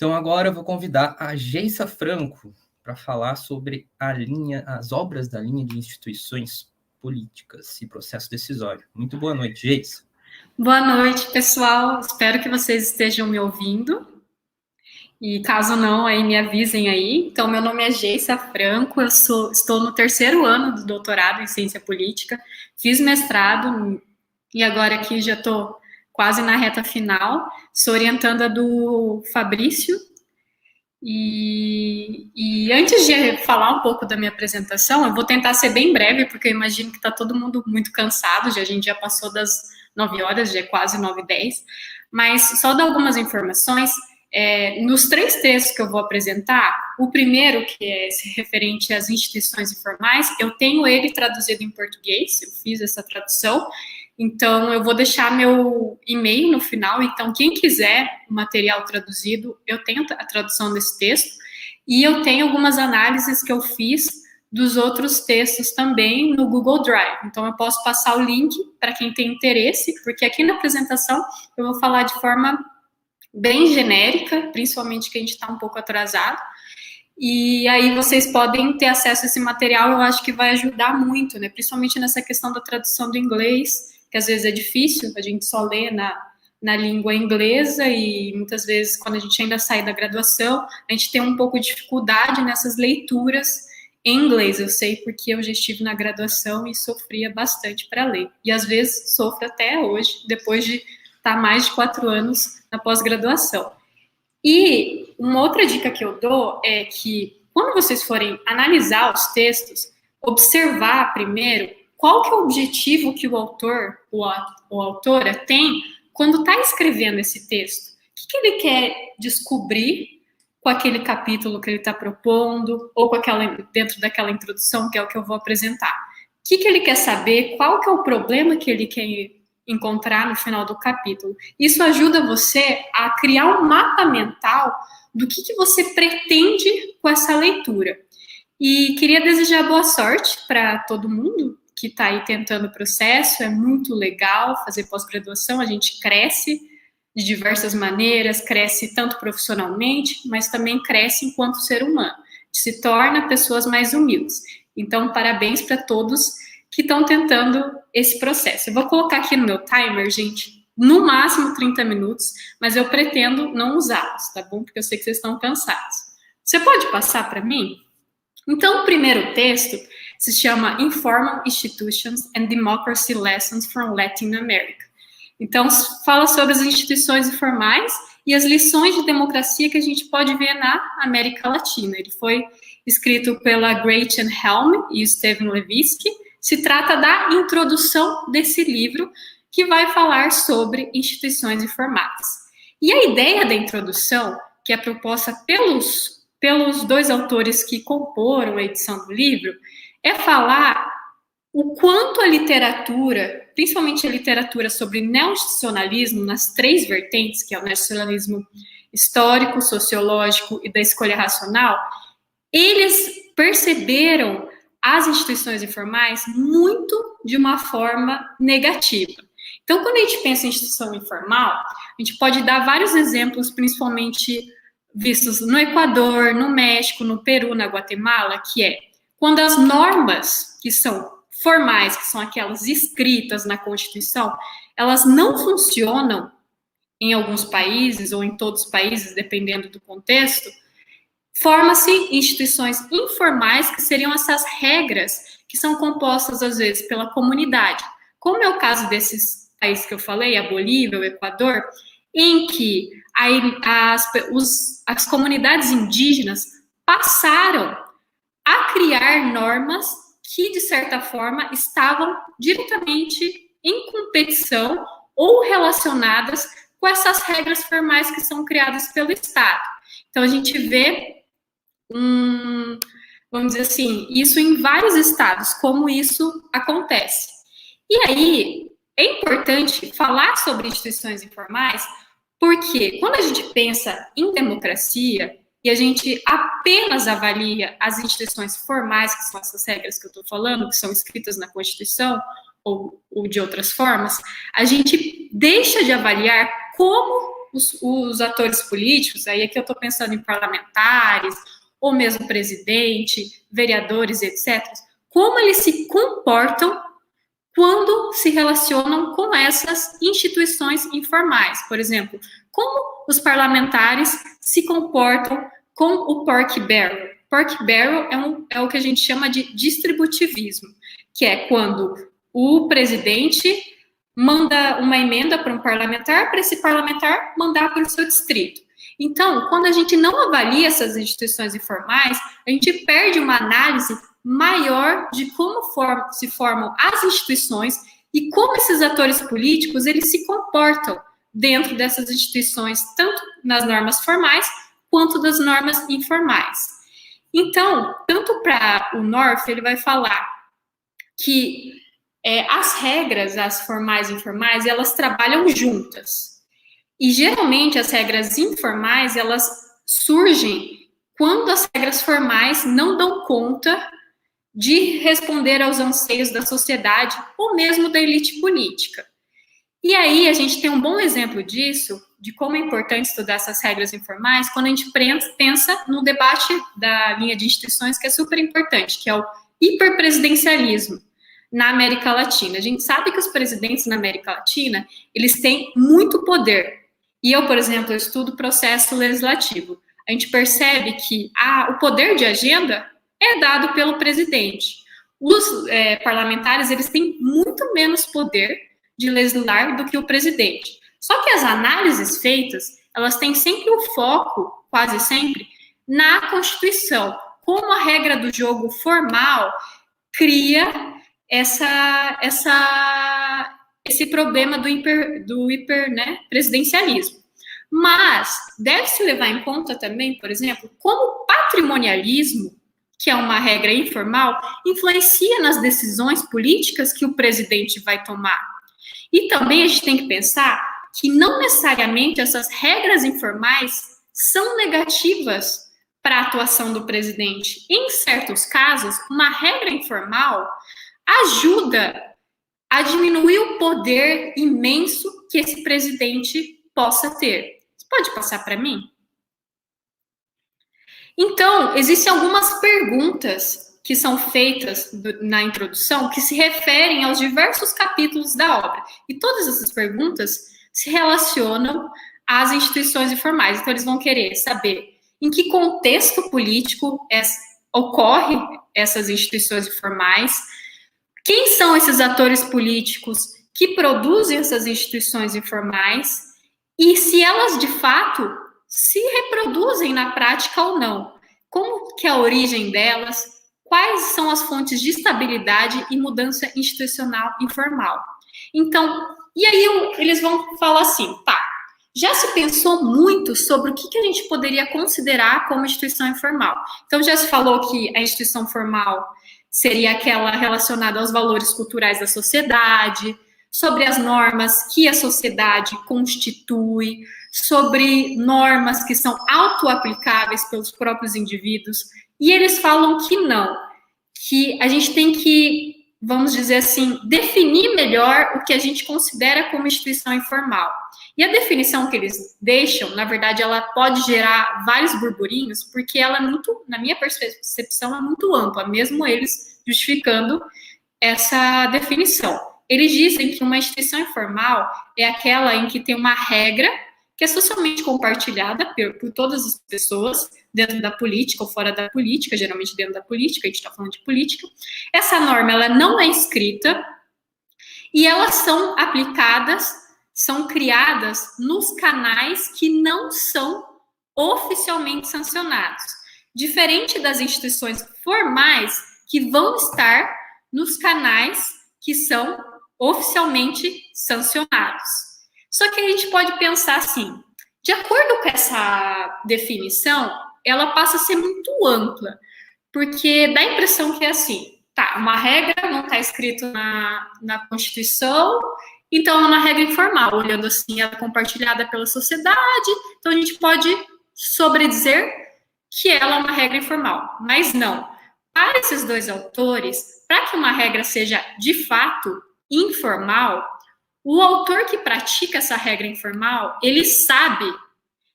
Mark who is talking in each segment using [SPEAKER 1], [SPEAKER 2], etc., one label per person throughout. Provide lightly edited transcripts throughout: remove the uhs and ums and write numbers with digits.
[SPEAKER 1] Então agora eu vou convidar a Geissa Franco para falar sobre as obras da linha de instituições políticas e processo decisório. Muito boa noite, Geissa.
[SPEAKER 2] Boa noite, pessoal. Espero que vocês estejam me ouvindo. E caso não, aí me avisem aí. Então, meu nome é Geissa Franco, estou no terceiro ano do doutorado em ciência política, fiz mestrado e agora aqui já estou quase na reta final. Sou orientanda do Fabrício. E antes de falar um pouco da minha apresentação, eu vou tentar ser bem breve, porque eu imagino que está todo mundo muito cansado, a gente já passou das 9 horas, já é quase 9h10, mas só dar algumas informações. Nos 3 textos que eu vou apresentar, o primeiro, que é referente às instituições informais, eu tenho ele traduzido em português, eu fiz essa tradução, então eu vou deixar meu e-mail no final, então quem quiser o material traduzido, eu tenho a tradução desse texto, e eu tenho algumas análises que eu fiz dos outros textos também no Google Drive, então eu posso passar o link para quem tem interesse, porque aqui na apresentação eu vou falar de forma bem genérica, principalmente que a gente está um pouco atrasado, e aí vocês podem ter acesso a esse material, eu acho que vai ajudar muito, né, principalmente nessa questão da tradução do inglês, que às vezes é difícil, a gente só lê na língua inglesa, e muitas vezes, quando a gente ainda sai da graduação, a gente tem um pouco de dificuldade nessas leituras em inglês. Eu sei porque eu já estive na graduação e sofria bastante para ler, e às vezes sofro até hoje, depois de estar mais de 4 anos na pós-graduação. E uma outra dica que eu dou é que, quando vocês forem analisar os textos, observar primeiro qual que é o objetivo que o autor ou autora tem quando está escrevendo esse texto. O que ele quer descobrir com aquele capítulo que ele está propondo, ou dentro daquela introdução, que é o que eu vou apresentar. O que ele quer saber, qual que é o problema que ele quer encontrar no final do capítulo. Isso ajuda você a criar um mapa mental do que você pretende com essa leitura. E queria desejar boa sorte para todo mundo que está aí tentando o processo. É muito legal fazer pós-graduação, a gente cresce de diversas maneiras, cresce tanto profissionalmente, mas também cresce enquanto ser humano, se torna pessoas mais humildes. Então, parabéns para todos que estão tentando esse processo. Eu vou colocar aqui no meu timer, gente, no máximo 30 minutos, mas eu pretendo não usá-los, tá bom? Porque eu sei que vocês estão cansados. Você pode passar para mim? Então, o primeiro texto se chama Informal Institutions and Democracy Lessons from Latin America. Então, fala sobre as instituições informais e as lições de democracia que a gente pode ver na América Latina. Ele foi escrito pela Gretchen Helm e Steven Levitsky. Se trata da introdução desse livro, que vai falar sobre instituições informais. E a ideia da introdução, que é proposta pelos 2 autores que comporam a edição do livro, é falar o quanto a literatura, principalmente a literatura sobre neoinstitucionalismo, nas 3 vertentes, que é o neoinstitucionalismo histórico, sociológico e da escolha racional, eles perceberam as instituições informais muito de uma forma negativa. Então, quando a gente pensa em instituição informal, a gente pode dar vários exemplos, principalmente vistos no Equador, no México, no Peru, na Guatemala, que é quando as normas que são formais, que são aquelas escritas na Constituição, elas não funcionam em alguns países ou em todos os países, dependendo do contexto, forma-se instituições informais, que seriam essas regras que são compostas, às vezes, pela comunidade. Como é o caso desses países que eu falei, a Bolívia, o Equador, em que as comunidades indígenas passaram a criar normas que, de certa forma, estavam diretamente em competição ou relacionadas com essas regras formais que são criadas pelo Estado. Então, a gente vê vamos dizer assim, isso em vários estados, como isso acontece. E aí, é importante falar sobre instituições informais, porque quando a gente pensa em democracia e a gente apenas avalia as instituições formais, que são essas regras que eu estou falando, que são escritas na Constituição ou de outras formas, a gente deixa de avaliar como os atores políticos, aí aqui eu estou pensando em parlamentares, ou mesmo presidente, vereadores, etc., como eles se comportam quando se relacionam com essas instituições informais. Por exemplo, como os parlamentares se comportam com o pork barrel. Pork barrel é o que a gente chama de distributivismo, que é quando o presidente manda uma emenda para um parlamentar, para esse parlamentar mandar para o seu distrito. Então, quando a gente não avalia essas instituições informais, a gente perde uma análise maior de como se formam as instituições e como esses atores políticos eles se comportam dentro dessas instituições, tanto nas normas formais quanto das normas informais. Então, tanto para o North, ele vai falar que as regras, as formais e informais, elas trabalham juntas. E, geralmente, as regras informais, elas surgem quando as regras formais não dão conta de responder aos anseios da sociedade ou mesmo da elite política. E aí, a gente tem um bom exemplo disso, de como é importante estudar essas regras informais, quando a gente pensa no debate da linha de instituições, que é super importante, que é o hiperpresidencialismo na América Latina. A gente sabe que os presidentes na América Latina, eles têm muito poder. E eu, por exemplo, eu estudo processo legislativo. A gente percebe que o poder de agenda é dado pelo presidente. Os parlamentares, eles têm muito menos poder de legislar do que o presidente. Só que as análises feitas, elas têm sempre o foco, quase sempre, na Constituição. Como a regra do jogo formal cria esse problema do presidencialismo. Mas deve-se levar em conta também, por exemplo, como o patrimonialismo, que é uma regra informal, influencia nas decisões políticas que o presidente vai tomar. E também a gente tem que pensar que não necessariamente essas regras informais são negativas para a atuação do presidente. Em certos casos, uma regra informal ajuda a diminuir o poder imenso que esse presidente possa ter. Você pode passar para mim? Então, existem algumas perguntas que são feitas na introdução que se referem aos diversos capítulos da obra. E todas essas perguntas se relacionam às instituições informais. Então, eles vão querer saber em que contexto político ocorre essas instituições informais, quem são esses atores políticos que produzem essas instituições informais e se elas, de fato, se reproduzem na prática ou não. Como que é a origem delas, quais são as fontes de estabilidade e mudança institucional informal. Então, e aí eles vão falar assim, já se pensou muito sobre o que a gente poderia considerar como instituição informal. Então, já se falou que a instituição formal seria aquela relacionada aos valores culturais da sociedade, sobre as normas que a sociedade constitui, sobre normas que são autoaplicáveis pelos próprios indivíduos, e eles falam que não, que a gente tem que, vamos dizer assim, definir melhor o que a gente considera como instituição informal. E a definição que eles deixam, na verdade, ela pode gerar vários burburinhos, porque ela é muito, na minha percepção, é muito ampla, mesmo eles justificando essa definição. Eles dizem que uma instituição informal é aquela em que tem uma regra que é socialmente compartilhada por todas as pessoas, dentro da política ou fora da política, geralmente dentro da política, a gente está falando de política. Essa norma, ela não é escrita e elas são aplicadas, são criadas nos canais que não são oficialmente sancionados. Diferente das instituições formais que vão estar nos canais que são oficialmente sancionados. Só que a gente pode pensar assim, de acordo com essa definição, ela passa a ser muito ampla, porque dá a impressão que é assim, uma regra não está escrito na Constituição, então é uma regra informal, olhando assim, ela é compartilhada pela sociedade, então a gente pode sobredizer que ela é uma regra informal, mas não. Para esses dois autores, para que uma regra seja de fato informal, O autor que pratica essa regra informal, ele sabe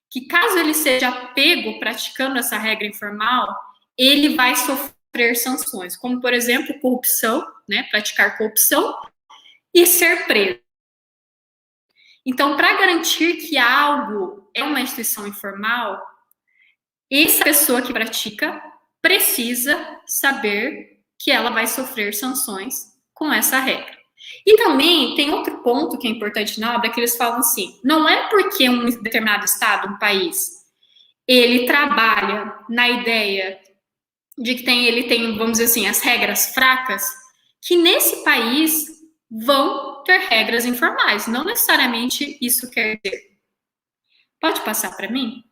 [SPEAKER 2] que caso ele seja pego praticando essa regra informal, ele vai sofrer sanções, como, por exemplo, corrupção, né, praticar corrupção e ser preso. Então, para garantir que algo é uma instituição informal, essa pessoa que pratica precisa saber que ela vai sofrer sanções com essa regra. E também tem outro ponto que é importante na obra, que eles falam assim, não é porque um determinado estado, um país, ele trabalha na ideia de que ele tem, vamos dizer assim, as regras fracas, que nesse país vão ter regras informais. Não necessariamente isso quer dizer. Pode passar para mim?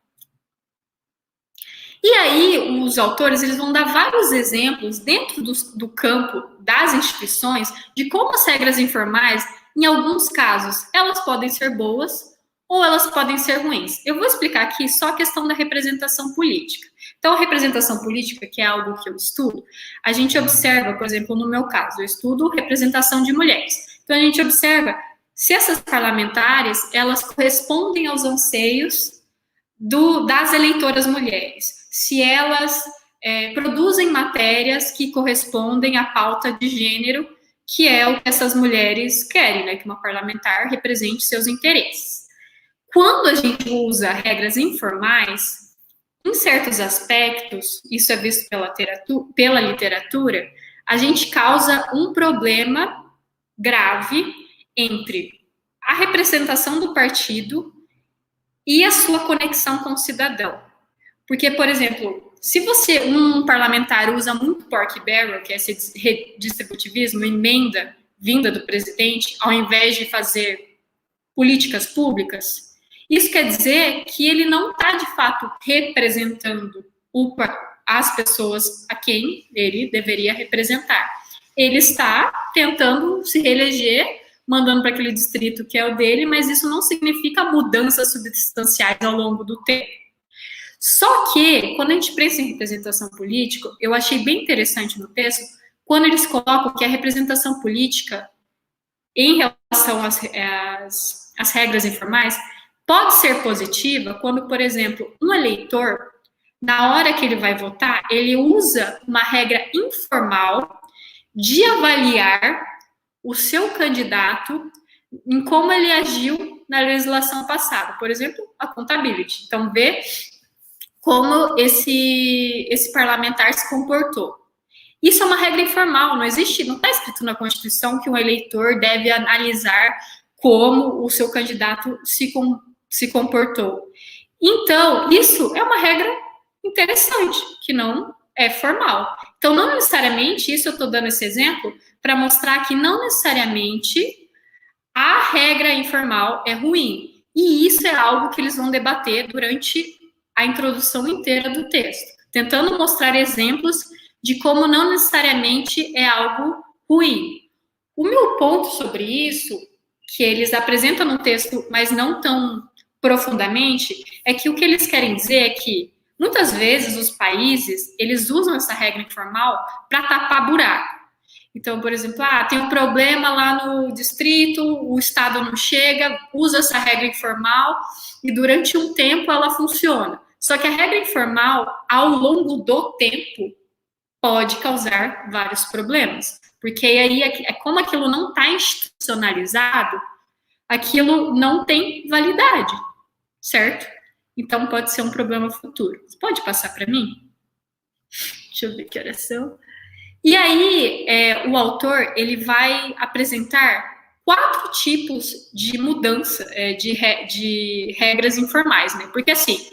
[SPEAKER 2] E aí, os autores eles vão dar vários exemplos dentro do campo das instituições de como as regras informais, em alguns casos, elas podem ser boas ou elas podem ser ruins. Eu vou explicar aqui só a questão da representação política. Então, a representação política, que é algo que eu estudo, a gente observa, por exemplo, no meu caso, eu estudo representação de mulheres. Então, a gente observa se essas parlamentares, elas correspondem aos anseios das eleitoras mulheres, se elas produzem matérias que correspondem à pauta de gênero, que é o que essas mulheres querem, né, que uma parlamentar represente seus interesses. Quando a gente usa regras informais, em certos aspectos, isso é visto pela literatura, a gente causa um problema grave entre a representação do partido e a sua conexão com o cidadão. Porque, por exemplo, se um parlamentar usa muito pork barrel, que é esse redistributivismo, emenda vinda do presidente, ao invés de fazer políticas públicas, isso quer dizer que ele não está, de fato, representando as pessoas a quem ele deveria representar. Ele está tentando se reeleger, mandando para aquele distrito que é o dele, mas isso não significa mudanças substanciais ao longo do tempo. Só que, quando a gente pensa em representação política, eu achei bem interessante no texto, quando eles colocam que a representação política, em relação às regras informais, pode ser positiva quando, por exemplo, um eleitor, na hora que ele vai votar, ele usa uma regra informal de avaliar o seu candidato em como ele agiu na legislação passada. Por exemplo, a accountability. Então, ver como esse parlamentar se comportou. Isso é uma regra informal, não existe, não está escrito na Constituição que um eleitor deve analisar como o seu candidato se comportou. Então, isso é uma regra interessante, que não é formal. Então, não necessariamente, isso eu estou dando esse exemplo, para mostrar que não necessariamente a regra informal é ruim. E isso é algo que eles vão debater durante a introdução inteira do texto, tentando mostrar exemplos de como não necessariamente é algo ruim. O meu ponto sobre isso, que eles apresentam no texto, mas não tão profundamente, é que o que eles querem dizer é que, muitas vezes, os países, eles usam essa regra informal para tapar buraco. Então, por exemplo, tem um problema lá no distrito, o Estado não chega, usa essa regra informal e durante um tempo ela funciona. Só que a regra informal, ao longo do tempo, pode causar vários problemas. Porque aí, como aquilo não está institucionalizado, aquilo não tem validade, certo? Então, pode ser um problema futuro. Você pode passar para mim? Deixa eu ver que horas são. E aí, o autor ele vai apresentar 4 tipos de mudança de regras informais, né? Porque assim,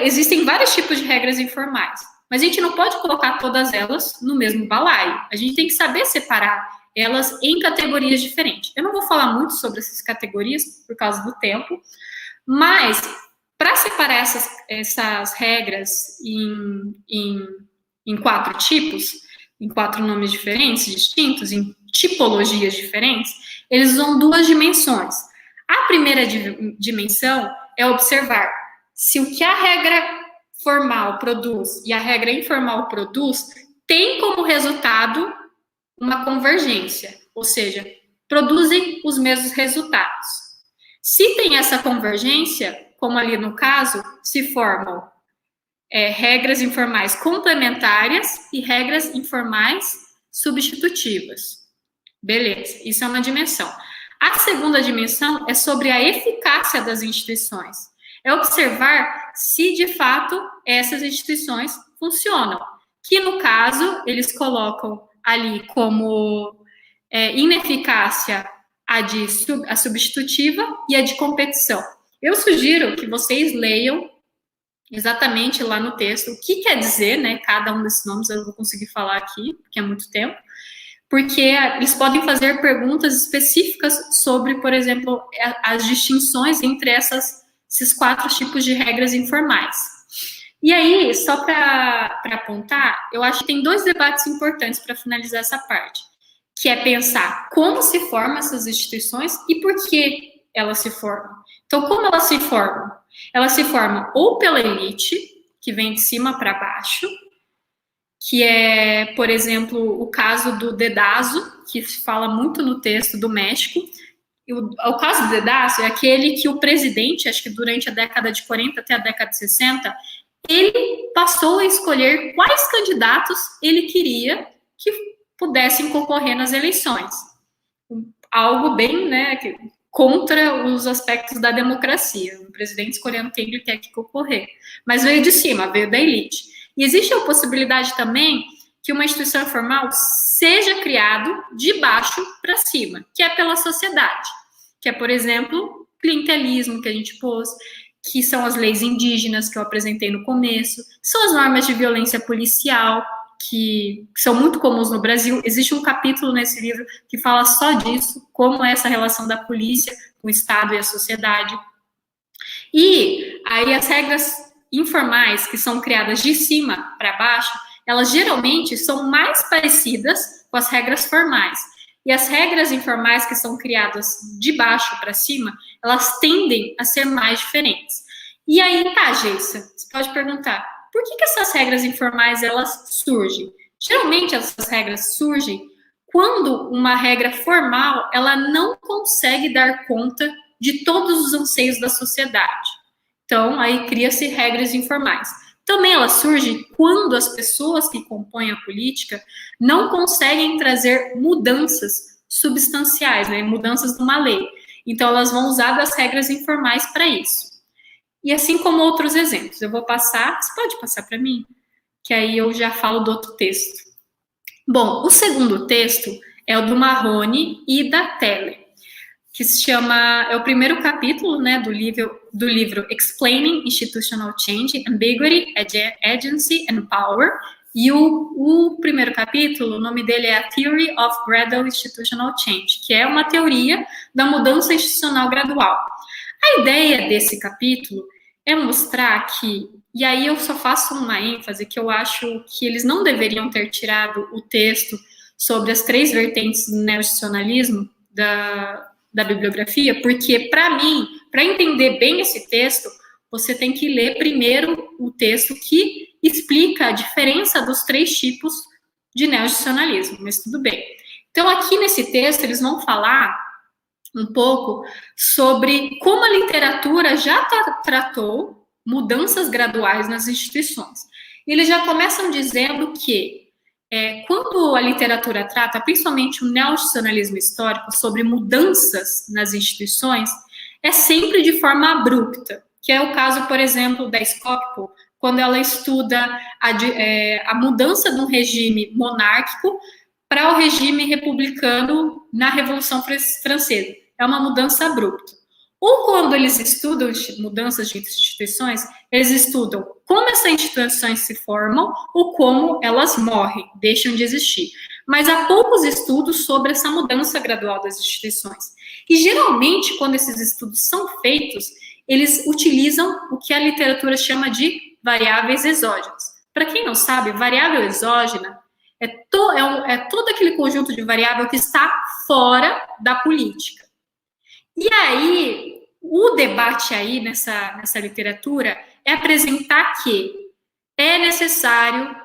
[SPEAKER 2] existem vários tipos de regras informais, mas a gente não pode colocar todas elas no mesmo balaio. A gente tem que saber separar elas em categorias diferentes. Eu não vou falar muito sobre essas categorias por causa do tempo, mas para separar essas regras em 4 tipos, em 4 nomes diferentes, distintos, em tipologias diferentes, eles usam 2 dimensões. A primeira dimensão é observar se o que a regra formal produz e a regra informal produz tem como resultado uma convergência, ou seja, produzem os mesmos resultados. Se tem essa convergência, como ali no caso, se formam regras informais complementares e regras informais substitutivas. Beleza, isso é uma dimensão. A segunda dimensão é sobre a eficácia das instituições. É observar se, de fato, essas instituições funcionam. Que, no caso, eles colocam ali como ineficácia a substitutiva e a de competição. Eu sugiro que vocês leiam exatamente lá no texto o que quer dizer, né, cada um desses nomes. Eu não vou conseguir falar aqui, porque é muito tempo, porque eles podem fazer perguntas específicas sobre, por exemplo, as distinções entre esses 4 tipos de regras informais. E aí, só para apontar, eu acho que tem 2 debates importantes para finalizar essa parte, que é pensar como se formam essas instituições e por que elas se formam. Então, como elas se formam? Elas se formam ou pela elite, que vem de cima para baixo, que é, por exemplo, o caso do dedazo, que se fala muito no texto do México. O caso do dedazo é aquele que o presidente, acho que durante a década de 40 até a década de 60, ele passou a escolher quais candidatos ele queria que pudessem concorrer nas eleições. Algo bem, né, contra os aspectos da democracia. O presidente escolhendo quem ele quer que concorrer. Mas veio de cima, veio da elite. E existe a possibilidade também que uma instituição formal seja criado de baixo para cima, que é pela sociedade. Que é, por exemplo, clientelismo, que a gente pôs, que são as leis indígenas, que eu apresentei no começo, são as normas de violência policial, que são muito comuns no Brasil. Existe um capítulo nesse livro que fala só disso, como é essa relação da polícia com o Estado e a sociedade. E aí as regras informais, que são criadas de cima para baixo, elas geralmente são mais parecidas com as regras formais. E as regras informais que são criadas de baixo para cima, elas tendem a ser mais diferentes. E aí, tá, Geissa, você pode perguntar, por que essas regras informais, elas surgem? Geralmente, essas regras surgem quando uma regra formal, ela não consegue dar conta de todos os anseios da sociedade. Então, aí cria-se regras informais. Também ela surge quando as pessoas que compõem a política não conseguem trazer mudanças substanciais, né, mudanças numa lei. Então, elas vão usar das regras informais para isso. E assim como outros exemplos. Eu vou passar, você pode passar para mim? Que aí eu já falo do outro texto. Bom, o segundo texto é o do Marrone e da Teller, que se chama, é o primeiro capítulo, né, do livro Explaining Institutional Change, Ambiguity, Agency and Power, e o primeiro capítulo, o nome dele é A Theory of Gradual Institutional Change, que é uma teoria da mudança institucional gradual. A ideia desse capítulo é mostrar que, e aí eu só faço uma ênfase, que eu acho que eles não deveriam ter tirado o texto sobre as 3 vertentes do neoinstitucionalismo da bibliografia, porque, para mim, para entender bem esse texto, você tem que ler primeiro o texto que explica a diferença dos 3 tipos de neoinstitucionalismo, mas tudo bem. Então, aqui nesse texto, eles vão falar um pouco sobre como a literatura já tratou mudanças graduais nas instituições. Eles já começam dizendo que quando a literatura trata, principalmente o neoinstitucionalismo histórico, sobre mudanças nas instituições, é sempre de forma abrupta, que é o caso, por exemplo, da Skocpol, quando ela estuda a mudança de um regime monárquico para o regime republicano na Revolução Francesa. É uma mudança abrupta. Ou quando eles estudam mudanças de instituições, eles estudam como essas instituições se formam ou como elas morrem, deixam de existir. Mas há poucos estudos sobre essa mudança gradual das instituições. E geralmente, quando esses estudos são feitos, eles utilizam o que a literatura chama de variáveis exógenas. Para quem não sabe, variável exógena é todo aquele conjunto de variável que está fora da política. E aí, o debate aí nessa literatura é apresentar que é necessário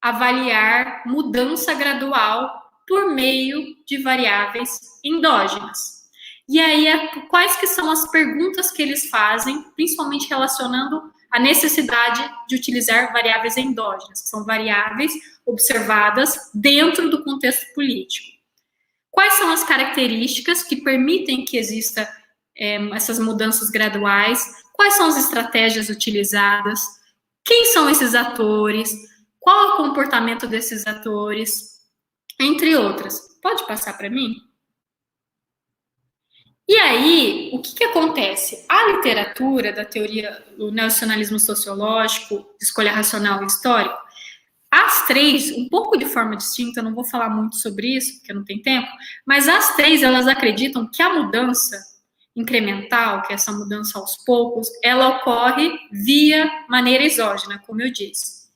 [SPEAKER 2] avaliar mudança gradual por meio de variáveis endógenas. E aí, quais que são as perguntas que eles fazem, principalmente relacionando a necessidade de utilizar variáveis endógenas, que são variáveis observadas dentro do contexto político. Quais são as características que permitem que exista essas mudanças graduais? Quais são as estratégias utilizadas? Quem são esses atores? Qual é o comportamento desses atores? Entre outras. Pode passar para mim? E aí, o que acontece? A literatura da teoria do neonacionalismo sociológico, escolha racional e histórico, as três, um pouco de forma distinta, eu não vou falar muito sobre isso, porque não tem tempo, mas as três, elas acreditam que a mudança incremental, que é essa mudança aos poucos, ela ocorre via maneira exógena, como eu disse.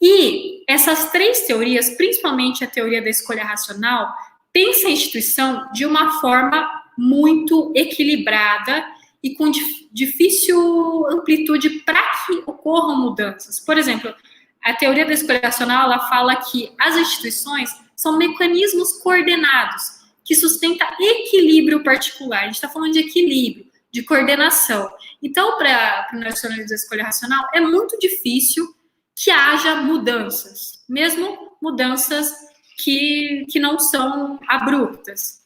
[SPEAKER 2] E essas três teorias, principalmente a teoria da escolha racional, pensa a instituição de uma forma muito equilibrada e com difícil amplitude para que ocorram mudanças. Por exemplo, a teoria da escolha racional, ela fala que as instituições são mecanismos coordenados que sustentam equilíbrio particular. A gente está falando de equilíbrio, de coordenação. Então, para o nacionalismo da escolha racional, é muito difícil que haja mudanças, mesmo mudanças que não são abruptas.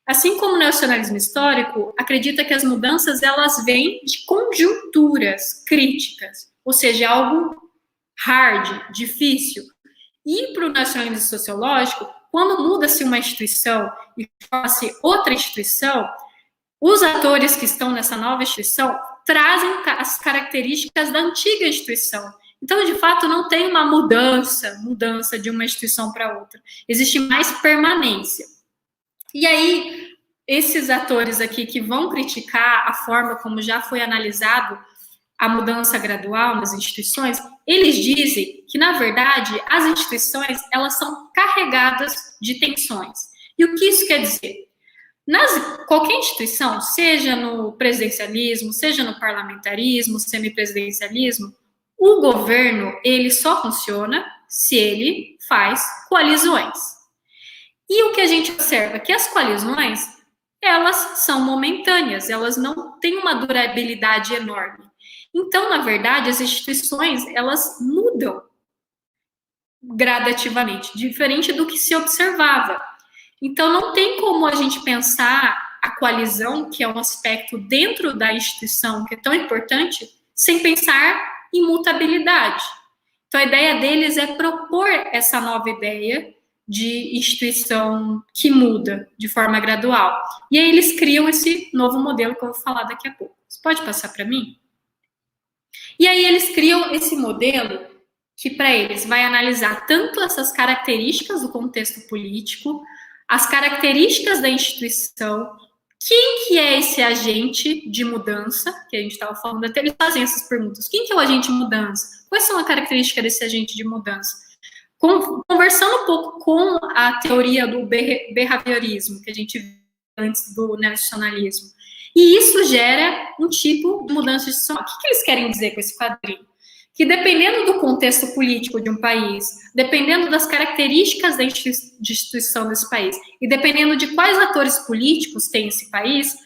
[SPEAKER 2] Assim como o nacionalismo histórico acredita que as mudanças elas vêm de conjunturas críticas, ou seja, algo hard, difícil. E para o nacionalismo sociológico, quando muda-se uma instituição e forma-se outra instituição, os atores que estão nessa nova instituição trazem as características da antiga instituição. Então, de fato, não tem uma mudança de uma instituição para outra. Existe mais permanência. E aí, esses atores aqui que vão criticar a forma como já foi analisado a mudança gradual nas instituições, eles dizem que, na verdade, as instituições, elas são carregadas de tensões. E o que isso quer dizer? Qualquer instituição, seja no presidencialismo, seja no parlamentarismo, semipresidencialismo, o governo, ele só funciona se ele faz coalizões. E o que a gente observa? Que as coalizões, elas são momentâneas, elas não têm uma durabilidade enorme. Então, na verdade, as instituições, elas mudam gradativamente, diferente do que se observava. Então, não tem como a gente pensar a coalizão, que é um aspecto dentro da instituição que é tão importante, sem pensar em mutabilidade. Então, a ideia deles é propor essa nova ideia de instituição que muda de forma gradual. E aí eles criam esse novo modelo que eu vou falar daqui a pouco. Você pode passar para mim? E aí eles criam esse modelo que, para eles, vai analisar tanto essas características do contexto político, as características da instituição, quem que é esse agente de mudança, que a gente estava falando até, eles fazem essas perguntas. Quem que é o agente de mudança? Quais são as características desse agente de mudança? Conversando um pouco com a teoria do behaviorismo, que a gente viu antes do neonacionalismo. E isso gera um tipo de mudança institucional. O que eles querem dizer com esse quadrinho? Que dependendo do contexto político de um país, dependendo das características da instituição desse país, e dependendo de quais atores políticos tem esse país,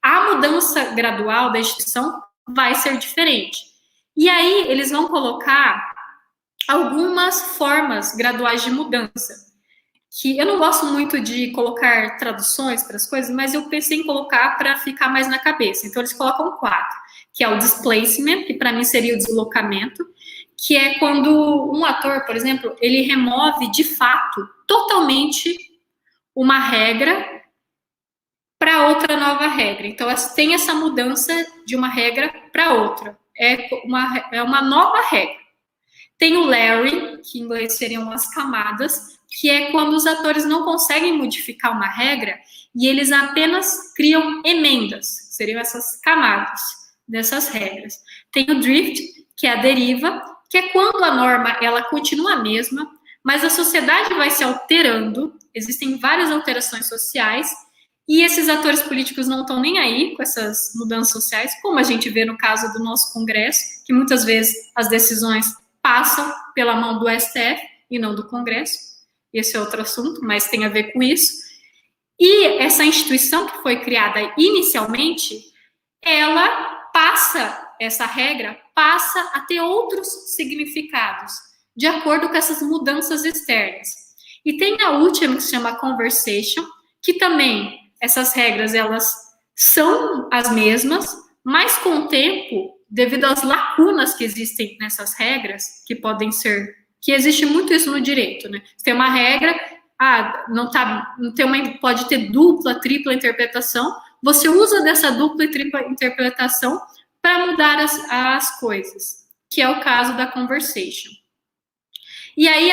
[SPEAKER 2] a mudança gradual da instituição vai ser diferente. E aí eles vão colocar algumas formas graduais de mudança, que eu não gosto muito de colocar traduções para as coisas, mas eu pensei em colocar para ficar mais na cabeça. Então, eles colocam 4, que é o displacement, que para mim seria o deslocamento, que é quando um ator, por exemplo, ele remove de fato, totalmente, uma regra para outra nova regra. Então, tem essa mudança de uma regra para outra. É uma nova regra. Tem o layering, que em inglês seriam as camadas, que é quando os atores não conseguem modificar uma regra e eles apenas criam emendas, seriam essas camadas dessas regras. Tem o drift, que é a deriva, que é quando a norma ela continua a mesma, mas a sociedade vai se alterando, existem várias alterações sociais, e esses atores políticos não estão nem aí com essas mudanças sociais, como a gente vê no caso do nosso Congresso, que muitas vezes as decisões passam pela mão do STF e não do Congresso. esse é outro assunto, mas tem a ver com isso. E essa instituição que foi criada inicialmente, essa regra passa a ter outros significados, de acordo com essas mudanças externas. E tem a última, que se chama conversation, que também, essas regras, elas são as mesmas, mas com o tempo, devido às lacunas que existem nessas regras, que existe muito isso no direito, né? Tem uma regra, pode ter dupla, tripla interpretação, você usa dessa dupla e tripla interpretação para mudar as coisas, que é o caso da conversation. E aí,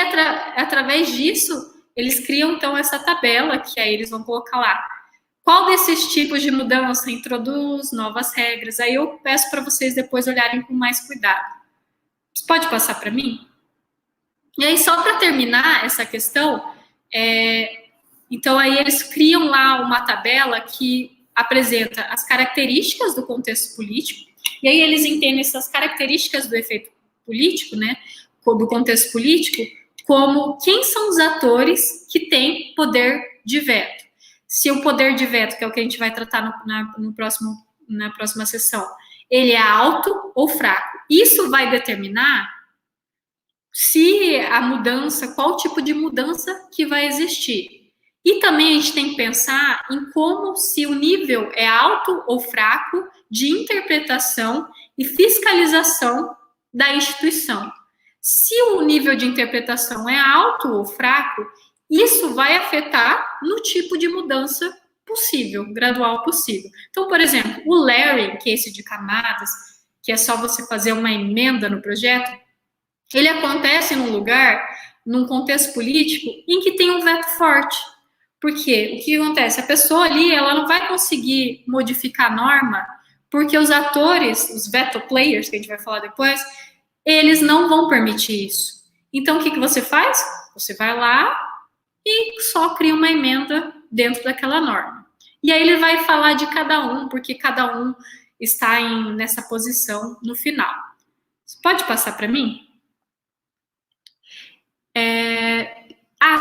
[SPEAKER 2] através disso, eles criam, então, essa tabela, que aí eles vão colocar lá. Qual desses tipos de mudança introduz novas regras? Aí eu peço para vocês depois olharem com mais cuidado. Você pode passar para mim? E aí, só para terminar essa questão, então aí eles criam lá uma tabela que apresenta as características do contexto político, e aí eles entendem essas características do efeito político, né, do contexto político, como quem são os atores que têm poder de veto. Se o poder de veto, que é o que a gente vai tratar na próxima sessão, ele é alto ou fraco. Isso vai determinar se a mudança, qual tipo de mudança que vai existir. E também a gente tem que pensar em como, se o nível é alto ou fraco de interpretação e fiscalização da instituição. Se o nível de interpretação é alto ou fraco, isso vai afetar no tipo de mudança possível, gradual possível. Então, por exemplo, o layering, que é esse de camadas, que é só você fazer uma emenda no projeto, ele acontece num contexto político em que tem um veto forte. Porque o que acontece? A pessoa ali, ela não vai conseguir modificar a norma, porque os atores, os veto players, que a gente vai falar depois, eles não vão permitir isso. Então, o que você faz? Você vai lá e só cria uma emenda dentro daquela norma. E aí ele vai falar de cada um, porque cada um está nessa posição no final. Você pode passar para mim?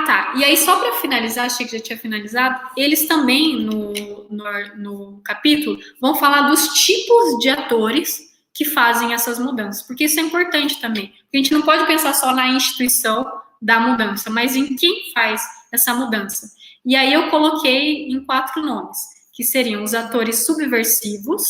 [SPEAKER 2] Tá. E aí, só para finalizar, achei que já tinha finalizado, eles também, no capítulo, vão falar dos tipos de atores que fazem essas mudanças, porque isso é importante também. A gente não pode pensar só na instituição da mudança, mas em quem faz essa mudança. E aí eu coloquei em 4 nomes, que seriam os atores subversivos,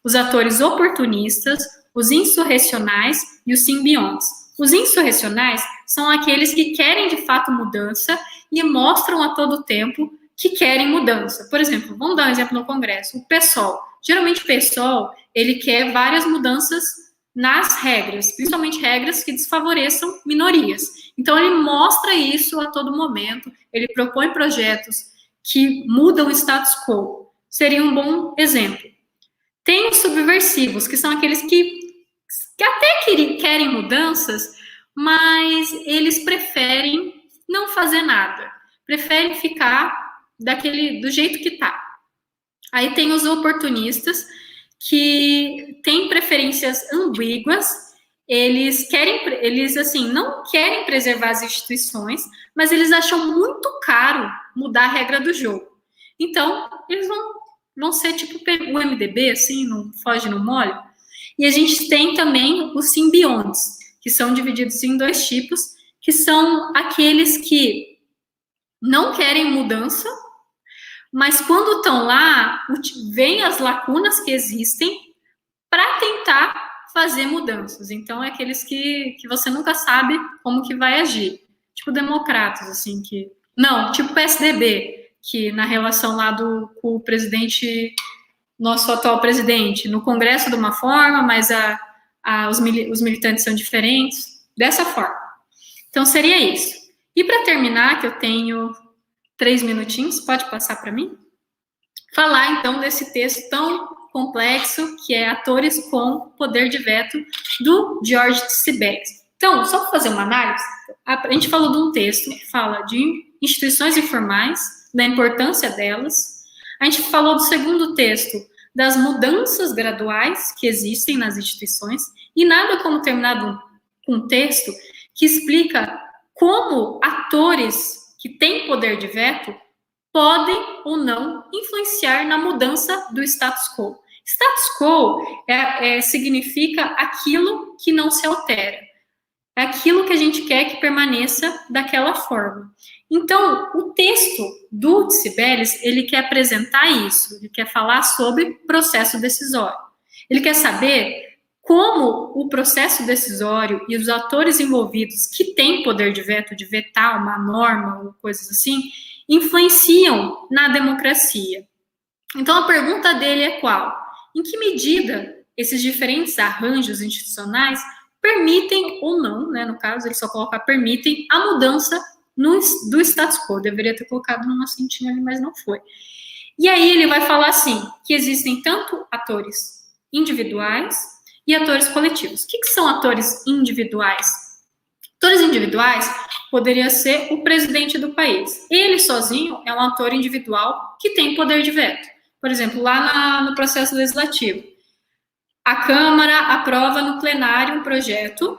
[SPEAKER 2] os atores oportunistas, os insurrecionais e os simbiontes. Os insurrecionais são aqueles que querem de fato mudança e mostram a todo tempo que querem mudança. Por exemplo, vamos dar um exemplo no Congresso, o PSOL. Geralmente o PSOL, ele quer várias mudanças nas regras, principalmente regras que desfavoreçam minorias. Então ele mostra isso a todo momento, ele propõe projetos que mudam o status quo. Seria um bom exemplo. Tem os subversivos, que são aqueles que até querem mudanças, mas eles preferem não fazer nada. Preferem ficar do jeito que está. Aí tem os oportunistas, que têm preferências ambíguas, eles assim, não querem preservar as instituições, mas eles acham muito caro mudar a regra do jogo. Então, eles vão ser tipo o MDB, assim, não foge, não molha. E a gente tem também os simbiontes, que são divididos em 2 tipos, que são aqueles que não querem mudança, mas quando estão lá, vêm as lacunas que existem para tentar fazer mudanças. Então, é aqueles que você nunca sabe como que vai agir. Tipo democratas, assim, tipo PSDB, que na relação lá com o presidente, nosso atual presidente, no Congresso de uma forma, mas os militantes são diferentes, dessa forma. Então, seria isso. E para terminar, que eu tenho 3 minutinhos, pode passar para mim? Falar, então, desse texto tão complexo, que é Atores com Poder de Veto, do George C. Beggs. Então, só para fazer uma análise, a gente falou de um texto que fala de instituições informais, da importância delas. A gente falou do segundo texto, das mudanças graduais que existem nas instituições, e nada como terminar com um texto que explica como atores que têm poder de veto podem ou não influenciar na mudança do status quo. Status quo significa aquilo que não se altera. É aquilo que a gente quer que permaneça daquela forma. Então, o texto do Tsibelius, ele quer apresentar isso, ele quer falar sobre processo decisório. Ele quer saber como o processo decisório e os atores envolvidos que têm poder de veto, de vetar uma norma ou coisas assim, influenciam na democracia. Então, a pergunta dele é qual? Em que medida esses diferentes arranjos institucionais permitem ou não, né, no caso, ele só coloca permitem a mudança do status quo. Eu deveria ter colocado numa cintinha ali, mas não foi. E aí ele vai falar assim, que existem tanto atores individuais e atores coletivos. O que são atores individuais? Atores individuais poderia ser o presidente do país. Ele sozinho é um ator individual que tem poder de veto. Por exemplo, lá no processo legislativo, a Câmara aprova no plenário um projeto,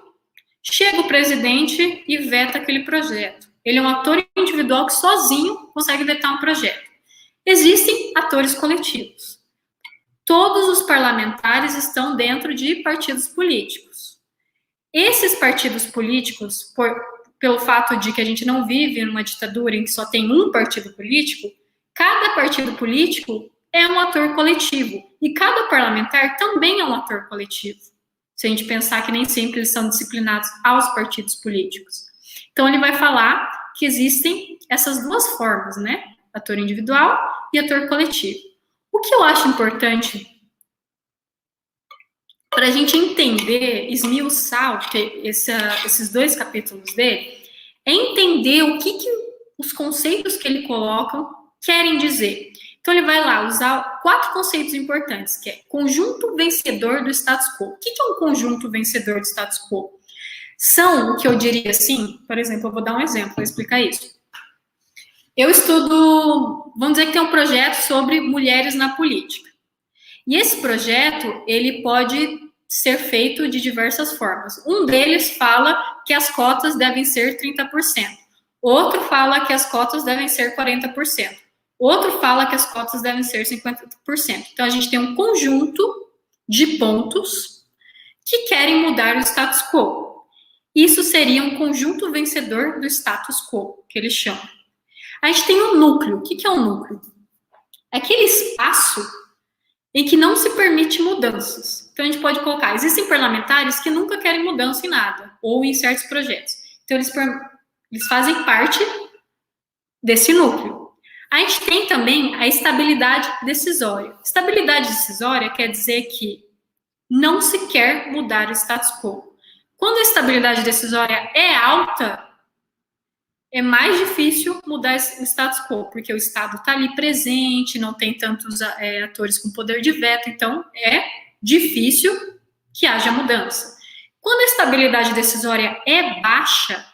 [SPEAKER 2] chega o presidente e veta aquele projeto. Ele é um ator individual que sozinho consegue vetar um projeto. Existem atores coletivos. Todos os parlamentares estão dentro de partidos políticos. Esses partidos políticos, pelo fato de que a gente não vive numa ditadura em que só tem um partido político, cada partido político é um ator coletivo. E cada parlamentar também é um ator coletivo. Se a gente pensar que nem sempre eles são disciplinados aos partidos políticos. Então, ele vai falar que existem essas duas formas, né? Ator individual e ator coletivo. O que eu acho importante para a gente entender, esmiuçar esses dois capítulos dele, é entender o que os conceitos que ele coloca querem dizer. Então, ele vai lá usar 4 conceitos importantes, que é conjunto vencedor do status quo. O que é um conjunto vencedor do status quo? São o que eu diria assim, por exemplo, eu vou dar um exemplo para explicar isso. Eu estudo, vamos dizer que tem um projeto sobre mulheres na política. E esse projeto, ele pode ser feito de diversas formas. Um deles fala que as cotas devem ser 30%. Outro fala que as cotas devem ser 40%. Outro fala que as cotas devem ser 50%. Então, a gente tem um conjunto de pontos que querem mudar o status quo. Isso seria um conjunto vencedor do status quo, que eles chamam. A gente tem um núcleo. O que é um núcleo? É aquele espaço em que não se permite mudanças. Então, a gente pode colocar, existem parlamentares que nunca querem mudança em nada, ou em certos projetos. Então, eles fazem parte desse núcleo. A gente tem também a estabilidade decisória. Estabilidade decisória quer dizer que não se quer mudar o status quo. Quando a estabilidade decisória é alta, é mais difícil mudar o status quo, porque o Estado está ali presente, não tem tantos atores com poder de veto, então é difícil que haja mudança. Quando a estabilidade decisória é baixa,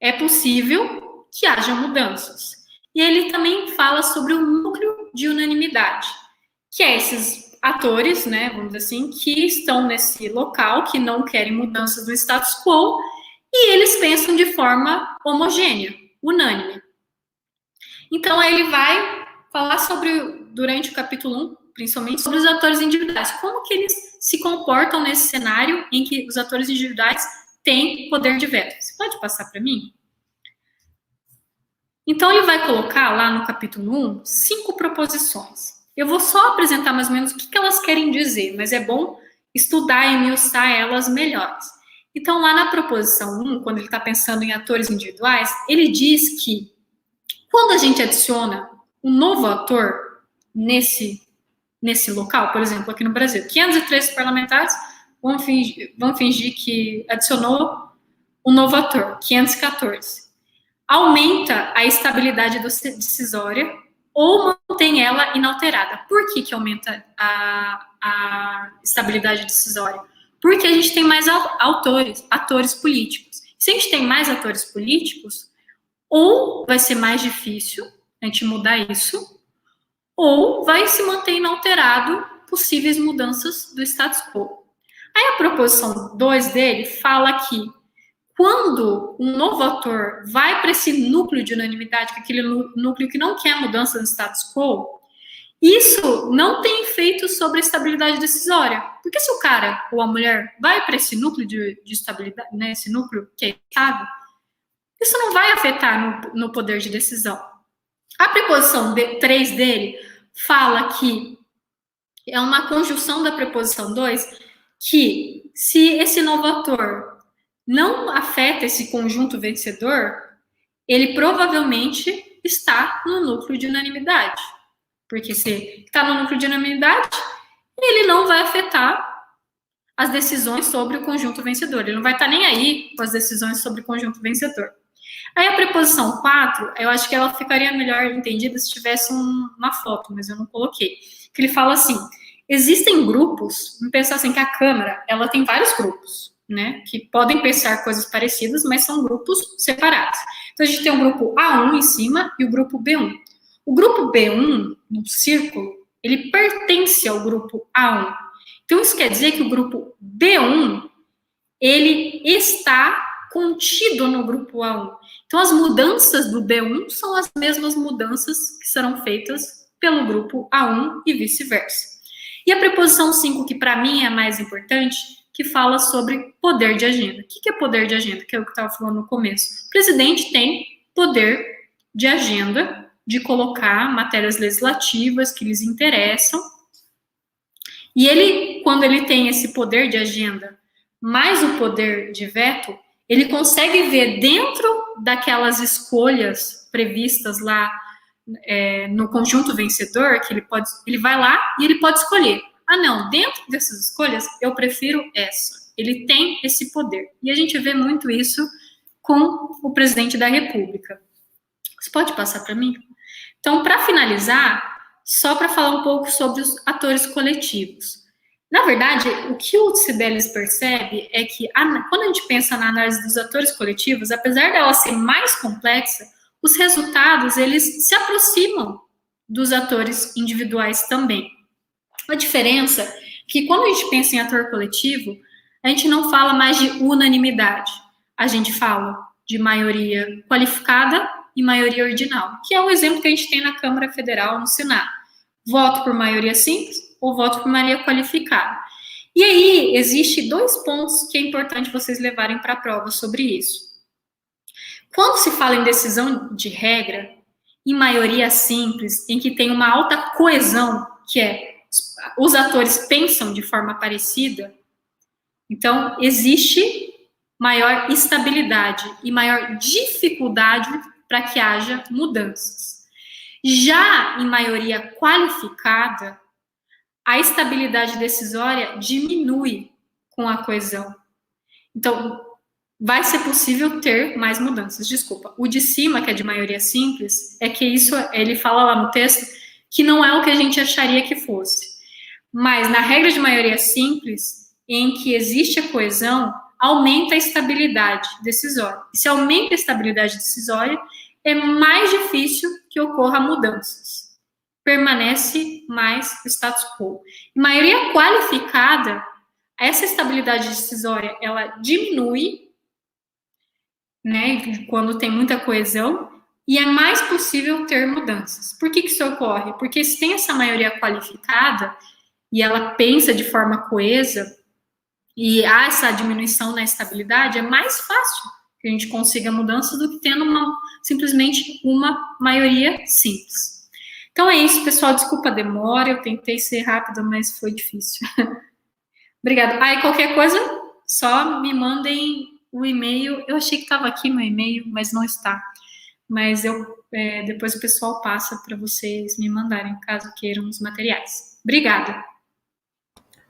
[SPEAKER 2] é possível que haja mudanças. E ele também fala sobre o núcleo de unanimidade, que é esses atores, né, vamos dizer assim, que estão nesse local, que não querem mudanças no status quo, e eles pensam de forma homogênea, unânime. Então, ele vai falar sobre, durante o capítulo 1, principalmente, sobre os atores individuais, como que eles se comportam nesse cenário em que os atores individuais têm poder de veto. Você pode passar para mim? Então, ele vai colocar lá no capítulo 1 5 proposições. Eu vou só apresentar mais ou menos o que elas querem dizer, mas é bom estudar e esmiuçar elas melhores. Então, lá na proposição 1, quando ele está pensando em atores individuais, ele diz que quando a gente adiciona um novo ator nesse local, por exemplo, aqui no Brasil, 513 parlamentares vão fingir que adicionou um novo ator, 514. Aumenta a estabilidade decisória ou mantém ela inalterada. Por que aumenta a estabilidade decisória? Porque a gente tem mais atores políticos. Se a gente tem mais atores políticos, ou vai ser mais difícil a gente mudar isso, ou vai se manter inalterado possíveis mudanças do status quo. Aí a proposição 2 dele fala que quando um novo ator vai para esse núcleo de unanimidade, que é aquele núcleo que não quer mudança no status quo, isso não tem efeito sobre a estabilidade decisória. Porque se o cara ou a mulher vai para esse núcleo de estabilidade, né, esse núcleo que é estável, isso não vai afetar no poder de decisão. A preposição 3 dele fala que é uma conjunção da preposição 2, que se esse novo ator não afeta esse conjunto vencedor, ele provavelmente está no núcleo de unanimidade. Porque se está no núcleo de unanimidade, ele não vai afetar as decisões sobre o conjunto vencedor. Ele não vai estar nem aí com as decisões sobre o conjunto vencedor. Aí a preposição 4, eu acho que ela ficaria melhor entendida se tivesse uma foto, mas eu não coloquei. Que ele fala assim, existem grupos, vamos pensar assim, que a Câmara, ela tem vários grupos, né, que podem pensar coisas parecidas, mas são grupos separados. Então a gente tem o grupo A1 em cima e o grupo B1. O grupo B1, no círculo, ele pertence ao grupo A1. Então, isso quer dizer que o grupo B1, ele está contido no grupo A1. Então, as mudanças do B1 são as mesmas mudanças que serão feitas pelo grupo A1 e vice-versa. E a preposição 5, que para mim é a mais importante, que fala sobre poder de agenda. O que é poder de agenda? Que é o que eu estava falando no começo. O presidente tem poder de agenda, de colocar matérias legislativas que lhes interessam. E ele, quando ele tem esse poder de agenda, mais o poder de veto, ele consegue ver dentro daquelas escolhas previstas lá no conjunto vencedor, que ele vai lá e ele pode escolher. Ah, não, dentro dessas escolhas, eu prefiro essa. Ele tem esse poder. E a gente vê muito isso com o presidente da República. Você pode passar para mim? Então, para finalizar, só para falar um pouco sobre os atores coletivos. Na verdade, o que o Cibeles percebe é que, quando a gente pensa na análise dos atores coletivos, apesar dela ser mais complexa, os resultados, eles se aproximam dos atores individuais também. A diferença é que, quando a gente pensa em ator coletivo, a gente não fala mais de unanimidade. A gente fala de maioria qualificada e maioria ordinal, que é o exemplo que a gente tem na Câmara Federal, no Senado. Voto por maioria simples ou voto por maioria qualificada. E aí, existe 2 pontos que é importante vocês levarem para a prova sobre isso. Quando se fala em decisão de regra, em maioria simples, em que tem uma alta coesão, que é os atores pensam de forma parecida, então existe maior estabilidade e maior dificuldade para que haja mudanças. Já em maioria qualificada, a estabilidade decisória diminui com a coesão. Então, vai ser possível ter mais mudanças. Desculpa, o de cima, que é de maioria simples, é que isso, ele fala lá no texto, que não é o que a gente acharia que fosse. Mas na regra de maioria simples, em que existe a coesão, aumenta a estabilidade decisória. E se aumenta a estabilidade decisória, é mais difícil que ocorra mudanças. Permanece mais o status quo. Em maioria qualificada, essa estabilidade decisória, ela diminui, né, quando tem muita coesão, e é mais possível ter mudanças. Por que isso ocorre? Porque se tem essa maioria qualificada, e ela pensa de forma coesa, e há essa diminuição na estabilidade, é mais fácil que a gente consiga mudanças do que tendo simplesmente uma maioria simples. Então é isso, pessoal. Desculpa a demora, eu tentei ser rápida, mas foi difícil. Obrigada. Aí qualquer coisa, só me mandem o e-mail. Eu achei que estava aqui meu e-mail, mas não está. Mas depois o pessoal passa para vocês me mandarem, caso queiram os materiais. Obrigada.